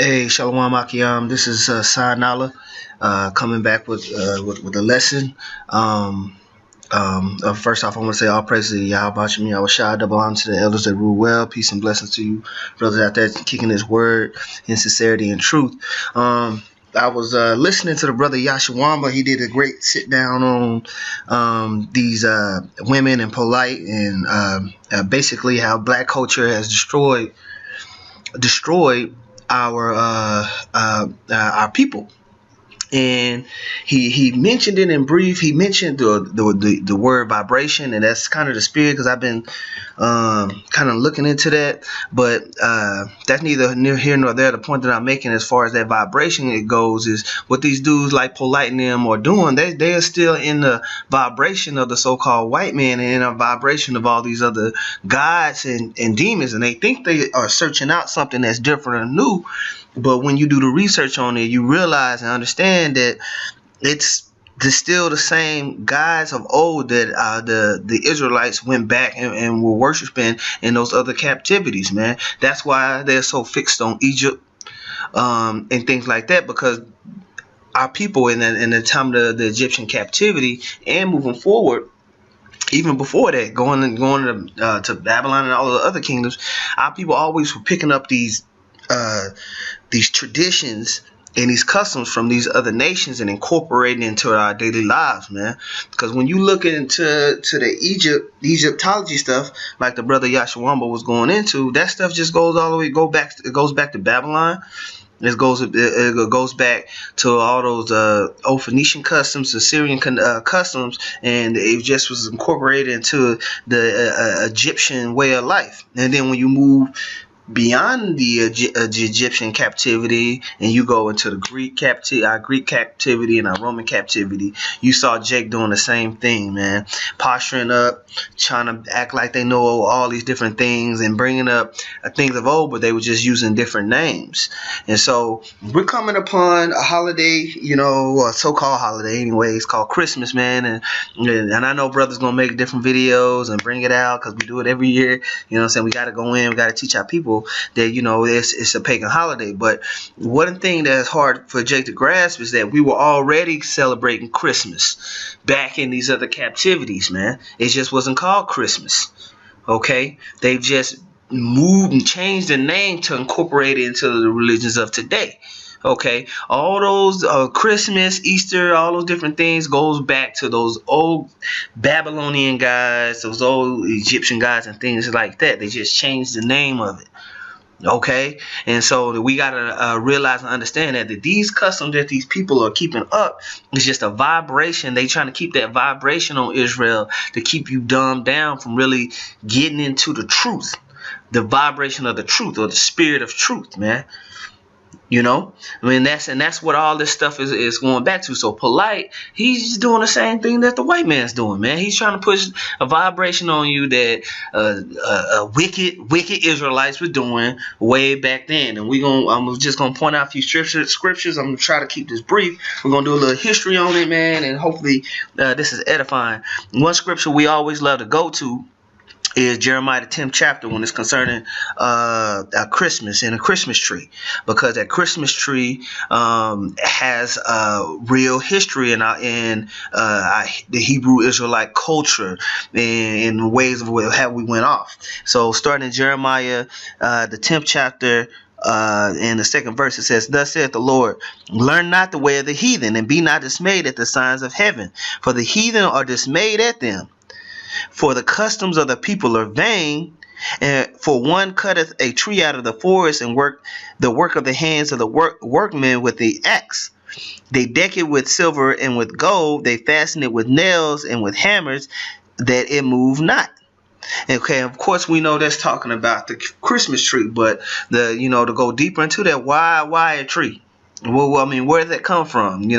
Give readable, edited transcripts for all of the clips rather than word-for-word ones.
Hey, Shalom Akiyam. This is Saturnalia, coming back with a lesson. First off, I want to say all praise to Yahweh Shemi, Yahweh Shai, double honor to the elders that rule well. Peace and blessings to you, brothers out there kicking His word in sincerity and truth. I was listening to the brother Yashawamba. He did a great sit down on these women and polite and basically how black culture has destroyed our people. And he mentioned it in brief. He mentioned the word vibration, and that's kind of the spirit, because I've been kind of looking into that. But that's neither near here nor there. The point that I'm making as far as that vibration it goes is what these dudes like Polite and them are doing. They are still in the vibration of the so-called white man, and in a vibration of all these other gods and demons, and they think they are searching out something that's different and new. But when you do the research on it, you realize and understand that it's still the same gods of old that the Israelites went back and were worshiping in those other captivities, man. That's why they're so fixed on Egypt and things like that, because our people in the time of the Egyptian captivity and moving forward, even before that, going to Babylon and all the other kingdoms, our people always were picking up these traditions and these customs from these other nations and incorporating into our daily lives, man. Because when you look into the Egyptology stuff, like the brother Yashawamba was going into, that stuff just goes all the way it goes back to Babylon. It goes back to all those old Phoenician customs, Assyrian customs, and it just was incorporated into the Egyptian way of life. And then when you move beyond the Egyptian captivity and you go into the Greek captivity and our Roman captivity, you saw Jake doing the same thing, man. Posturing up, trying to act like they know all these different things and bringing up things of old, but they were just using different names. And so we're coming upon a holiday, a so-called holiday anyways, called Christmas, man. And I know brothers gonna make different videos and bring it out because we do it every year. You know what I'm saying? We got to go in, we got to teach our people that it's a pagan holiday. But one thing that's hard for Jake to grasp is that we were already celebrating Christmas back in these other captivities, man. It just wasn't called Christmas. Okay, they've just moved and changed the name to incorporate it into the religions of today. Okay, all those Christmas, Easter, all those different things goes back to those old Babylonian guys, those old Egyptian guys and things like that. They just changed the name of it. Okay, and so we gotta realize and understand that these customs that these people are keeping up is just a vibration. They trying to keep that vibration on Israel to keep you dumbed down from really getting into the truth, the vibration of the truth, or the spirit of truth, man. That's what all this stuff is going back to. So Polite, he's just doing the same thing that the white man's doing, man. He's trying to push a vibration on you that wicked Israelites were doing way back then. And I'm just gonna point out a few scriptures. I'm gonna try to keep this brief. We're gonna do a little history on it, man, and hopefully this is edifying. One scripture we always love to go to is Jeremiah the 10th chapter, when it's concerning Christmas and a Christmas tree, because that Christmas tree has real history in the Hebrew Israelite culture and the ways of how we went off. So starting in Jeremiah the 10th chapter, in the second verse, it says, "Thus saith the Lord, learn not the way of the heathen, and be not dismayed at the signs of heaven, for the heathen are dismayed at them. For the customs of the people are vain, and for one cutteth a tree out of the forest, and the work of the hands of the workmen with the axe. They deck it with silver and with gold, they fasten it with nails and with hammers, that it move not." Okay, of course we know that's talking about the Christmas tree, but to go deeper into that, why a tree? Well, I mean, where did that come from?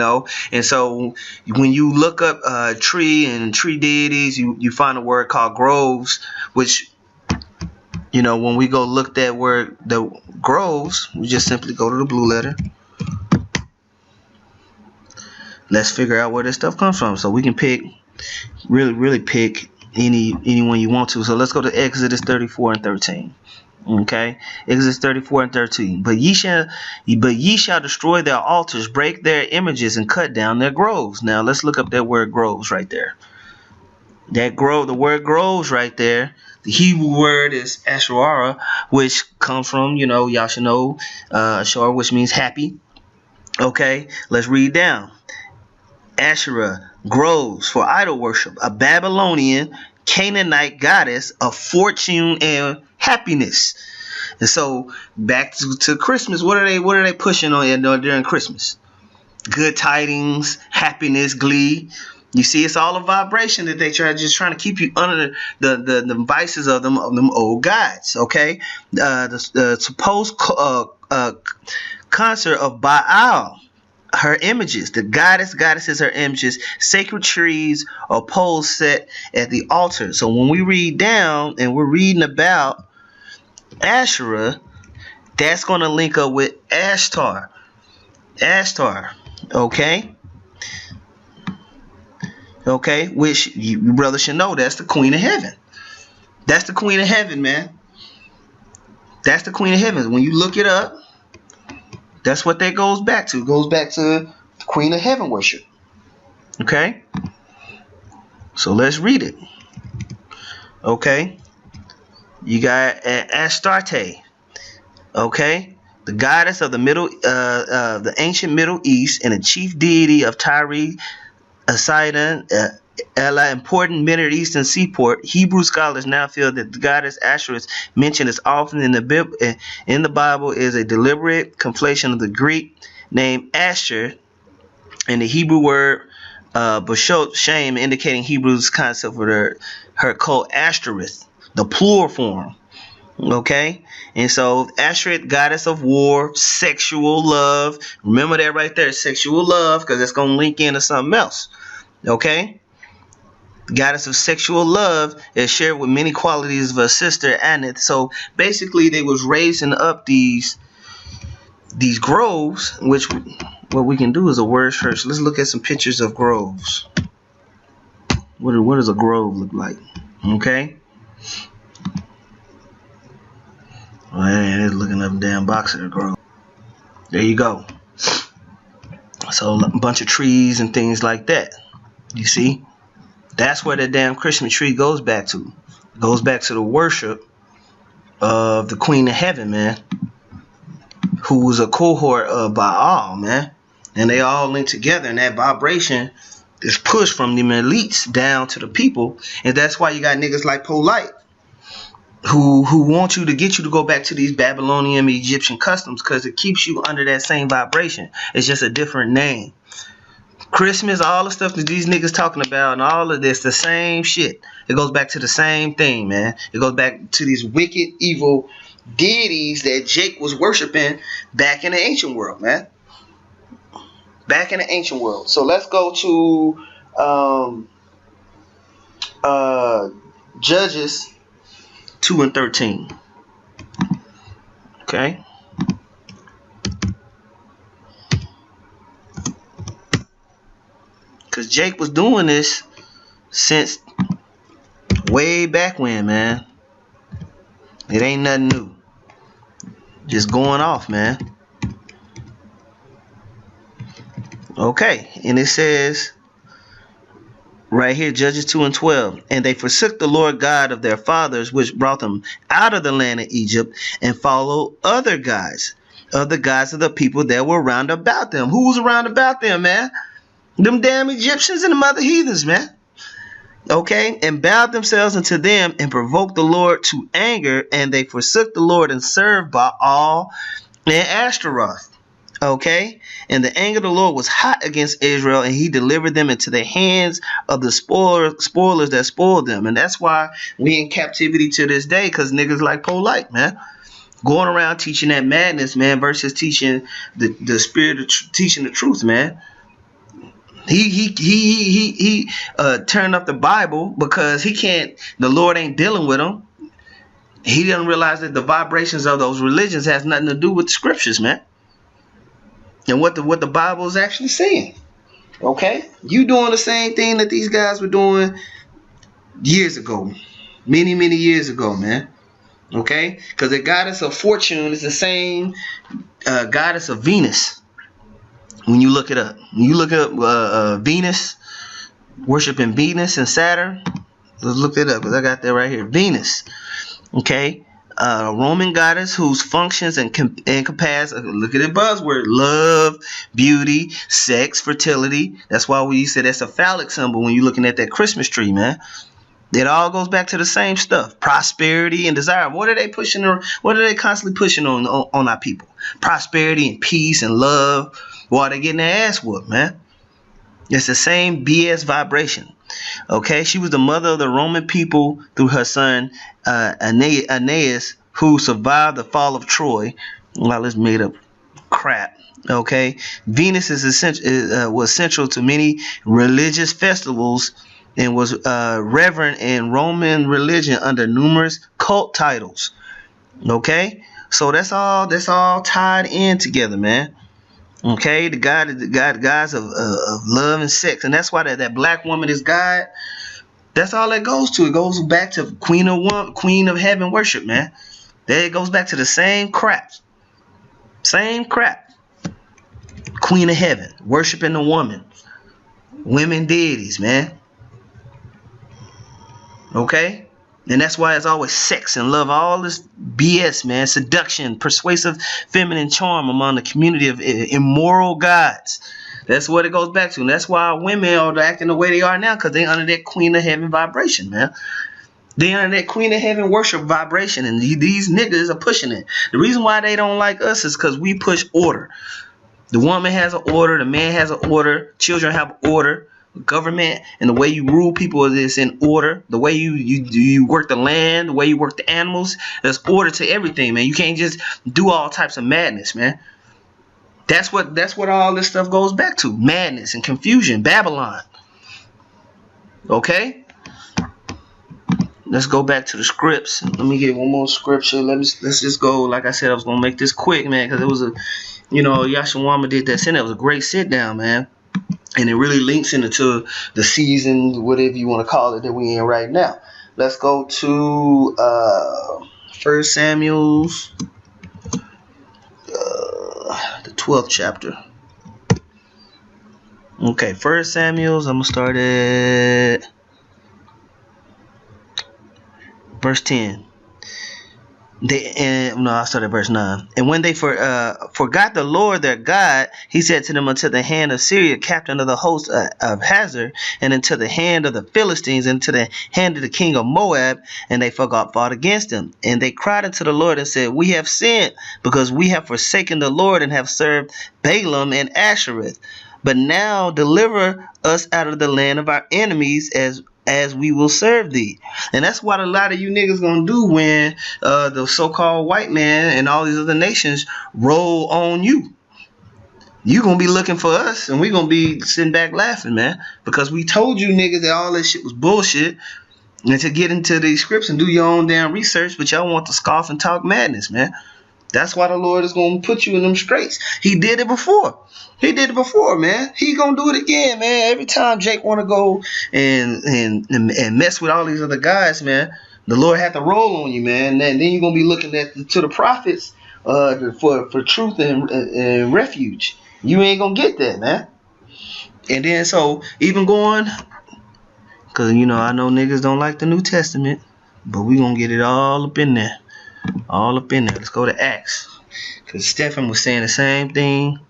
And so when you look up tree and tree deities, you find a word called groves, which, when we go look that word, the groves, we just simply go to the blue letter. Let's figure out where this stuff comes from. So we can really pick anyone you want to. So let's go to Exodus 34 and 13. Okay, Exodus 34 and 13. But ye shall destroy their altars, break their images, and cut down their groves. Now let's look up that word groves right there. That grove, the word groves right there. The Hebrew word is Asherah, which comes from, y'all should know, Asherah, which means happy. Okay, let's read down. Asherah, groves for idol worship, a Babylonian Canaanite goddess of fortune and happiness. And so back to Christmas, what are they pushing on during Christmas? Good tidings, happiness, glee. You see, it's all a vibration that they trying to keep you under the vices of them old gods. Okay, the supposed concert of Baal, her images, the goddesses, her images, sacred trees or poles set at the altar. So when we read down and we're reading about Asherah, that's going to link up with Ashtar. Okay, which you brothers should know, that's the queen of heaven. That's the queen of heaven, man. That's the queen of heaven. When you look it up, that's what that goes back to. It goes back to the queen of heaven worship. Okay, so let's read it. Okay, you got Astarte. Okay, the goddess of the ancient Middle East and the chief deity of Tyre, Sidon, Ella, important Middle Eastern seaport. Hebrew scholars now feel that the goddess Asherah mentioned as often in the Bible is a deliberate conflation of the Greek name Asher and the Hebrew word bashot, shame, indicating Hebrew's concept for her cult Ashtoreth, the plural form. Okay, and so Asherah, goddess of war, sexual love. Remember that right there, sexual love, because it's gonna link into something else. Okay, goddess of sexual love is shared with many qualities of her sister Aneth. So basically, they was raising up these groves. Which what we can do is a word search. Let's look at some pictures of groves. What does a grove look like? Okay. Oh, it's looking up damn box of the grove. There you go. So a bunch of trees and things like that. You see, that's where the damn Christmas tree goes back to. It goes back to the worship of the Queen of Heaven, man, who was a cohort of Baal, man, and they all linked together, and that vibration is pushed from the elites down to the people, and that's why you got niggas like Polite who want you to get you to go back to these Babylonian Egyptian customs, because it keeps you under that same vibration. It's just a different name. Christmas, all the stuff that these niggas talking about and all of this, the same shit. It goes back to the same thing, man. It goes back to these wicked, evil deities that Jake was worshiping back in the ancient world, man. Back in the ancient world. So let's go to Judges 2 and 13. Okay. Because Jake was doing this since way back when, man. It ain't nothing new. Just going off, man. Okay. And it says right here, Judges 2 and 12. And they forsook the Lord God of their fathers, which brought them out of the land of Egypt, and followed other gods, of the people that were round about them. Who was around about them, man? Them damn Egyptians and them other heathens, man. Okay, and bowed themselves unto them and provoked the Lord to anger, and they forsook the Lord and served Baal and Ashtaroth. Okay, and the anger of the Lord was hot against Israel, and he delivered them into the hands of the spoilers that spoiled them. And that's why we in captivity to this day, because niggas like Polite, man, going around teaching that madness, man, versus teaching the spirit of teaching the truth, man. He turned up the Bible because he can't. The Lord ain't dealing with him. He didn't realize that the vibrations of those religions has nothing to do with the scriptures, man, and what the Bible is actually saying. Okay, you doing the same thing that these guys were doing years ago, many years ago, man. Okay, because the goddess of fortune is the same goddess of Venus. When you look it up, when you look up Venus, worshiping Venus and Saturn, let's look it up because I got that right here. Venus. Okay, Roman goddess whose functions encompass, look at the buzzword, love, beauty, sex, fertility. That's why we say that's a phallic symbol when you're looking at that Christmas tree, man. It all goes back to the same stuff: prosperity and desire. What are they pushing? What are they constantly pushing on our people? Prosperity and peace and love. While they getting their ass whooped, man. It's the same BS vibration. Okay, she was the mother of the Roman people through her son Aeneas, who survived the fall of Troy. Well, it's made up crap. Okay, Venus was central to many religious festivals and was reverent in Roman religion under numerous cult titles. Okay, so that's all tied in together, man. Okay, the gods of love and sex, and that's why that black woman is God. That's all that goes to. It goes back to Queen of Heaven worship, man. There it goes back to the same crap. Same crap. Queen of Heaven worshiping the woman, women deities, man. Okay. And that's why it's always sex and love, all this BS, man. Seduction, persuasive feminine charm among the community of immoral gods. That's what it goes back to. And that's why women are acting the way they are now, because they under that Queen of Heaven vibration, man. They under that Queen of Heaven worship vibration, and these niggas are pushing it. The reason why they don't like us is because we push order. The woman has an order, the man has an order, children have order. Government and the way you rule people is in order. The way you work the land, the way you work the animals, there's order to everything, man. You can't just do all types of madness, man. That's what all this stuff goes back to. Madness and confusion. Babylon. Okay? Let's go back to the scripts. Let me get one more scripture. Let's just go. Like I said, I was gonna make this quick, man, because it was Yashawama did that sin. That was a great sit down, man. And it really links into the season, whatever you want to call it, that we in right now. Let's go to 1 Samuel's, the 12th chapter. Okay, 1 Samuel's, I'm going to start at verse 10. I started at verse 9. And when they forgot the Lord their God, he said to them, unto the hand of Syria, captain of the host of Hazor, and into the hand of the Philistines, and to the hand of the king of Moab, and they fought against him. And they cried unto the Lord and said, we have sinned, because we have forsaken the Lord and have served Balaam and Ashereth. But now deliver us out of the land of our enemies, as we will serve thee. And that's what a lot of you niggas gonna do when the so-called white man and all these other nations roll on you. You gonna be looking for us, and we gonna be sitting back laughing, man, because we told you niggas that all that shit was bullshit, and to get into these scripts and do your own damn research, but y'all want to scoff and talk madness, man. That's why the Lord is gonna put you in them straits. He did it before. He did it before, man. He gonna do it again, man. Every time Jake wanna go and mess with all these other guys, man, the Lord had to roll on you, man. And then you're gonna be looking to the prophets for truth and refuge. You ain't gonna get that, man. And then so even going, cause I know niggas don't like the New Testament, but we gonna get it all up in there. All up in there. Let's go to Acts. Because Stephen was saying the same thing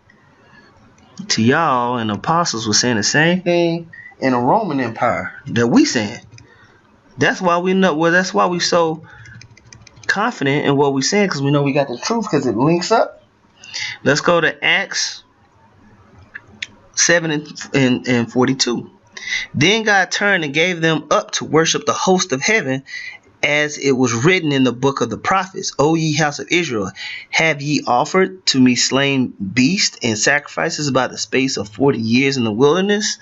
to y'all, and the apostles were saying the same thing in the Roman Empire that we saying. That's why we know. Well, that's why we so confident in what we saying, because we know we got the truth, because it links up. Let's go to Acts 7 and 42. Then God turned and gave them up to worship the host of heaven, as it was written in the book of the prophets. O ye house of Israel, have ye offered to me slain beasts and sacrifices by the space of 40 years in the wilderness?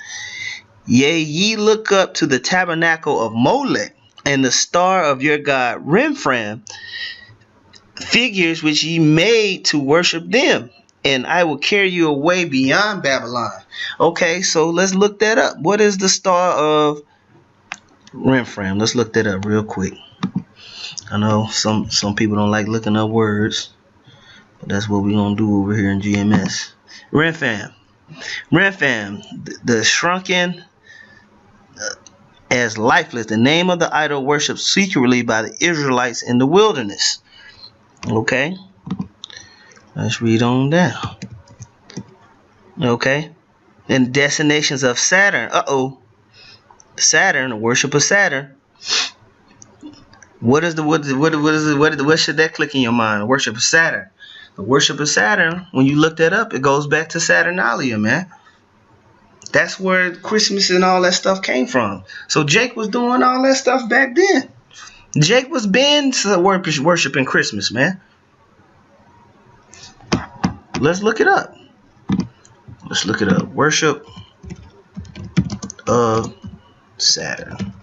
Yea, ye look up to the tabernacle of Molech and the star of your god Remphan, figures which ye made to worship them, and I will carry you away beyond Babylon. Okay, so let's look that up. What is the star of Remphan? Let's look that up real quick. I know some people don't like looking up words, but that's what we gonna do over here in GMS. Renfam. Renfam, the shrunken as lifeless, the name of the idol worshipped secretly by the Israelites in the wilderness. Okay, let's read on down. Okay, and destinations of Saturn. Saturn, the worship of Saturn. What should that click in your mind? The worship of Saturn. The worship of Saturn. When you look that up, it goes back to Saturnalia, man. That's where Christmas and all that stuff came from. So Jake was doing all that stuff back then. Jake was been worshiping Christmas, man. Let's look it up. Let's look it up. Worship of Saturn.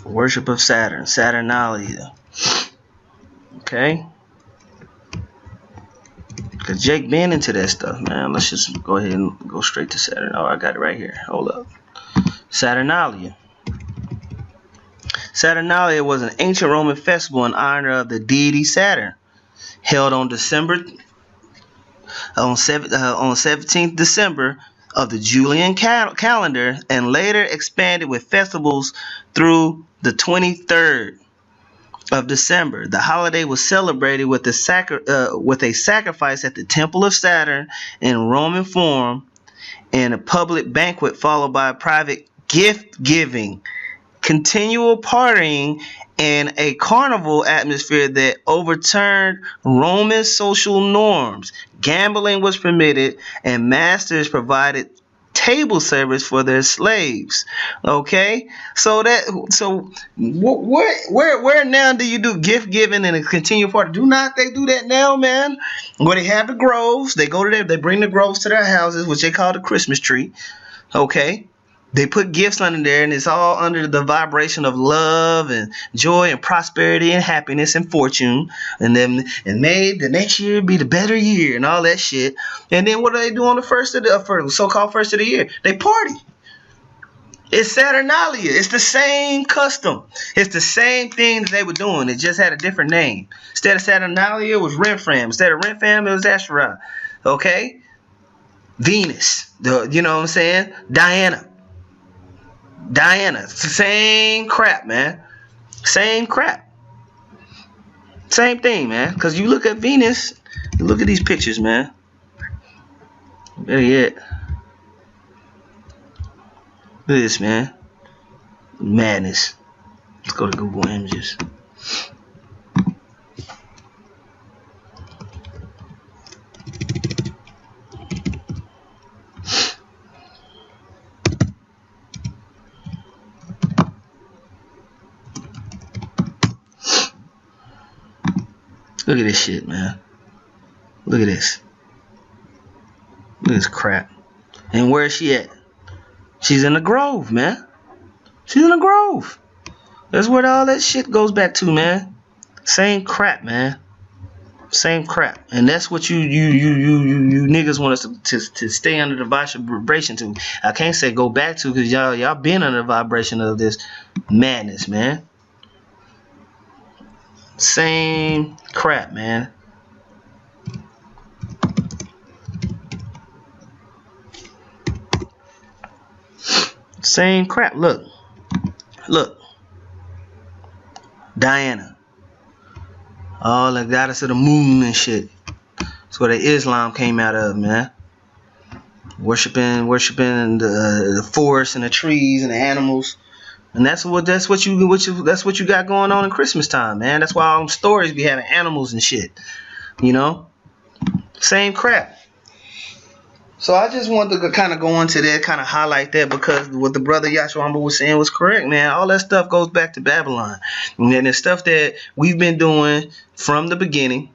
Worship of Saturn, Saturnalia. Okay. Cause Jake been into that stuff, man. Let's just go ahead and go straight to Saturn. Oh, I got it right here. Hold up. Saturnalia. Saturnalia was an ancient Roman festival in honor of the deity Saturn, held on 17th December of the Julian calendar, and later expanded with festivals through the 23rd of December. The holiday was celebrated with a sacrifice at the Temple of Saturn in Roman form, and a public banquet followed by a private gift giving, continual partying, and a carnival atmosphere that overturned Roman social norms. Gambling was permitted, and masters provided table service for their slaves. Okay, so where now do you do gift giving and a continual party? Do not they do that now, man? Where they have the groves, they go to there, they bring the groves to their houses, which they call the Christmas tree. Okay. They put gifts under there, and it's all under the vibration of love and joy and prosperity and happiness and fortune. And may the next year be the better year and all that shit. And then what do they do on the so-called first of the year? They party. It's Saturnalia. It's the same custom. It's the same thing that they were doing. It just had a different name. Instead of Saturnalia, it was Renfam. Instead of Renfam, it was Asherah. Okay? Venus. You know what I'm saying? Diana. It's the same crap, man. Same crap. Same thing, man. Because you look at Venus, look at these pictures, man. Better yet. Look at this, man. Madness. Let's go to Google Images. Look at this shit, man. Look at this. Look at this crap. And where is she at? She's in the Grove, man. She's in the Grove. That's where all that shit goes back to, man. Same crap, man. Same crap. And that's what you niggas want us to stay under the vibration to. I can't say go back to, because y'all been under the vibration of this madness, man. Same crap, man. Same crap. Look. Diana. Oh, the goddess of the moon and shit. That's where the Islam came out of, man. Worshipping the forest and the trees and the animals. And that's what you got going on in Christmas time, man. That's why all them stories be having animals and shit. You know? Same crap. So I just wanted to kind of go into that, kind of highlight that, because what the brother Yashwamba was saying was correct, man. All that stuff goes back to Babylon. And it's stuff that we've been doing from the beginning.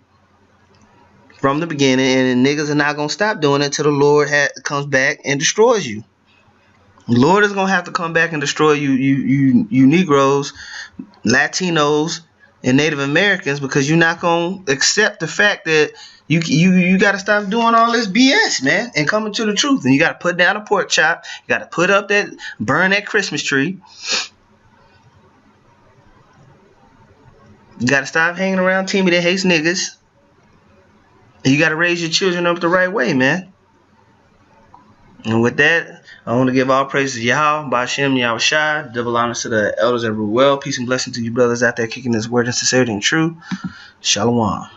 from the beginning, and niggas are not gonna stop doing it until the Lord comes back and destroys you. The Lord is gonna have to come back and destroy you Negroes, Latinos, and Native Americans, because you're not gonna accept the fact that you gotta stop doing all this BS, man, and coming to the truth. And you gotta put down a pork chop. You gotta burn that Christmas tree. You gotta stop hanging around Timmy that hates niggas. And you gotta raise your children up the right way, man. And with that, I want to give all praise to Yahweh, Ba'Shem, Yahweh Shai. Double honors to the elders that rule well. Peace and blessing to you brothers out there kicking this word in sincerity and true. Shalom.